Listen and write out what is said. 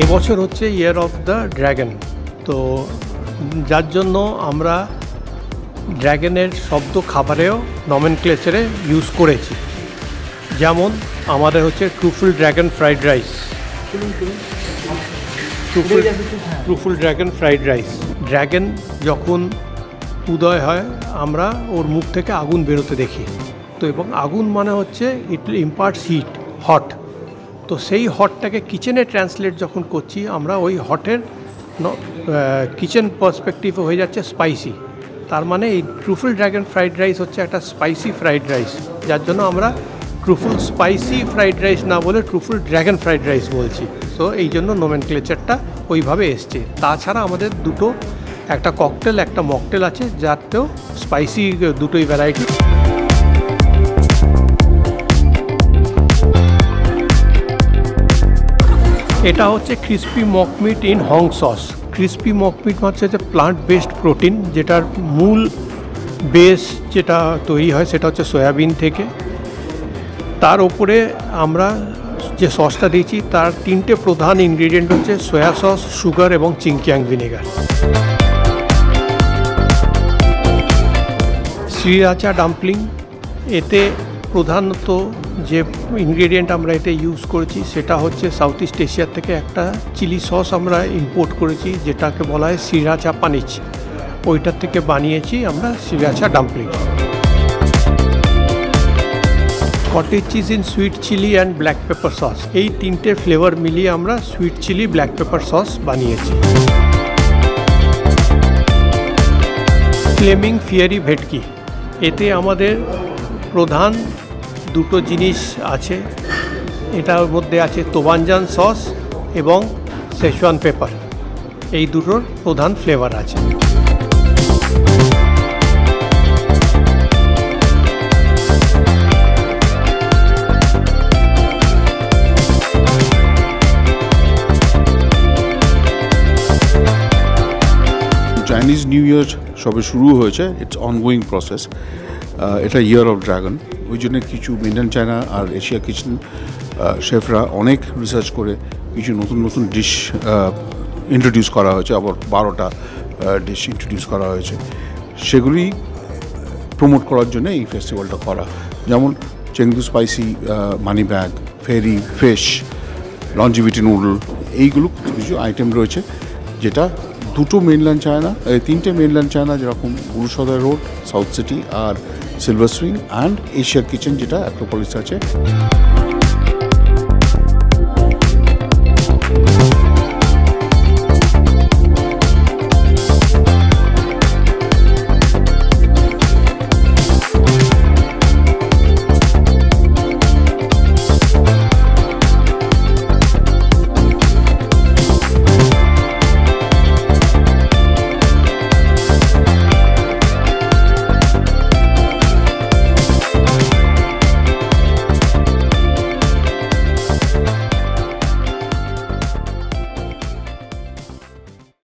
এবছর হচ্ছে year of the dragon, তো যার জন্য আমরা ড্র্যাগনের শব্দ খাবারেও নমেনক্লেচারে ইউজ করেছি। যেমন আমাদের হচ্ছে truffle dragon fried rice, truffle dragon fried rice. Dragon যখন উদয় হয় আমরা ওর মুখ থেকে আগুন বেরোতে দেখি, তো এবং আগুন মানে হচ্ছে ইট ইম্পার্টস হিট, হট। তো সেই হটটাকে কিচেনে ট্রান্সলেট যখন করছি আমরা, ওই হটের কিচেন পার্সপেক্টিভ হয়ে যাচ্ছে স্পাইসি। তার মানে এই ট্রুফুল ড্র্যাগন ফ্রাইড রাইস হচ্ছে একটা স্পাইসি ফ্রাইড রাইস, যার জন্য আমরা ট্রুফুল স্পাইসি ফ্রাইড রাইস না বলে ট্রুফুল ড্র্যাগন ফ্রাইড রাইস বলছি। সো এই জন্য নোমেনক্লেচারটা ওইভাবে এসছে। তাছাড়া আমাদের দুটো, একটা ককটেল একটা মকটেল আছে, যাতেও স্পাইসি দুটোই ভ্যারাইটি। এটা হচ্ছে crispy mock meat in hong sauce. Crispy mock meat হচ্ছে যে প্লান্ট বেসড প্রোটিন, যেটার মূল বেস যেটা তৈরি হয় সেটা হচ্ছে সয়াবিন থেকে। তার ওপরে আমরা যে সসটা দিয়েছি তার তিনটে প্রধান ইনগ্রিডিয়েন্ট হচ্ছে সয়া সস, সুগার এবং চিংকিয়াং ভিনেগার। শ্রীরাচা ডাম্পলিং, এতে প্রধানত যে ইনগ্রিডিয়েন্ট আমরা এতে ইউজ করেছি সেটা হচ্ছে সাউথ ইস্ট এশিয়ার থেকে একটা চিলি সস আমরা ইম্পোর্ট করেছি, যেটাকে বলা হয় শ্রীরাচা পানিচ। ওইটার থেকে বানিয়েছি আমরা sriracha dumpling. Cottage cheese in sweet chilli and black pepper sauce, এই তিনটে ফ্লেভার মিলিয়ে আমরা sweet chilli black pepper sauce বানিয়েছি। ফ্লেমিং ফিয়ারি ভেটকি, এতে আমাদের প্রধান দুটো জিনিস আছে। এটার মধ্যে আছে তোবানজান সস এবং সেচুয়ান পেপার, এই দুটোর প্রধান ফ্লেভার আছে। চাইনিজ নিউ ইয়ার সবে শুরু হয়েছে, ইটস অনগোয়িং প্রসেস। এটা ইয়ার অফ ড্রাগন, ওই জন্য কিছু মেনল্যান্ড চায়না আর এশিয়া কিচেন শেফরা অনেক রিসার্চ করে কিছু নতুন নতুন ডিশ ইন্ট্রোডিউস করা হয়েছে, আবার 12টা ডিশ ইন্ট্রোডিউস করা হয়েছে। সেগুলি প্রমোট করার জন্য এই ফেস্টিভ্যালটা করা, যেমন Chengdu spicy money bag, fiery fish, longevity noodle, এইগুলো কিছু আইটেম রয়েছে, যেটা দুটো মেনল্যান্ড চায়না, তিনটে মেনল্যান্ড চায়না যেরকম গুরুসদয় রোড, সাউথ সিটি আর সিলভার সুইং, অ্যান্ড এশিয়া কিচেন যেটা অ্যাক্রোপলিস আছে।